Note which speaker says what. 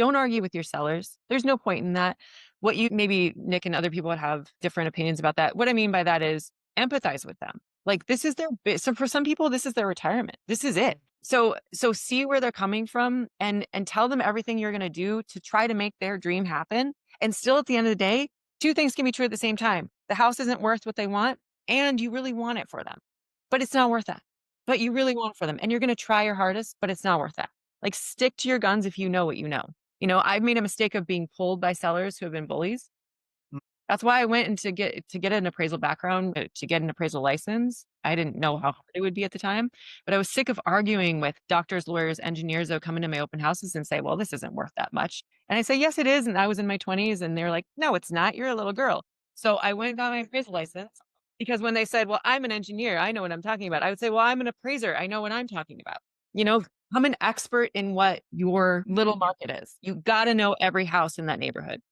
Speaker 1: Don't argue with your sellers. There's no point in that. What you maybe Nick and other people would have different opinions about that. What I mean by that is empathize with them. Like this is their so for some people, this is their retirement. This is it. So see where they're coming from and tell them everything you're going to do to try to make their dream happen. And still at the end of the day, two things can be true at the same time. The house isn't worth what they want and you really want it for them. But it's not worth that. But you really want it for them and you're going to try your hardest, but it's not worth that. Like stick to your guns if you know what you know. I've made a mistake of being pulled by sellers who have been bullies. That's why I went and to get an appraisal background, to get an appraisal license. I didn't know how hard it would be at the time, but I was sick of arguing with doctors, lawyers, engineers that would come into my open houses and say, well, this isn't worth that much. And I say, yes, it is. And I was in my 20s and they're like, no, it's not. You're a little girl. So I went and got my appraisal license because when they said, well, I'm an engineer, I know what I'm talking about. I would say, well, I'm an appraiser. I know what I'm talking about. You know, I'm an expert in what your little market is. You got to know every house in that neighborhood.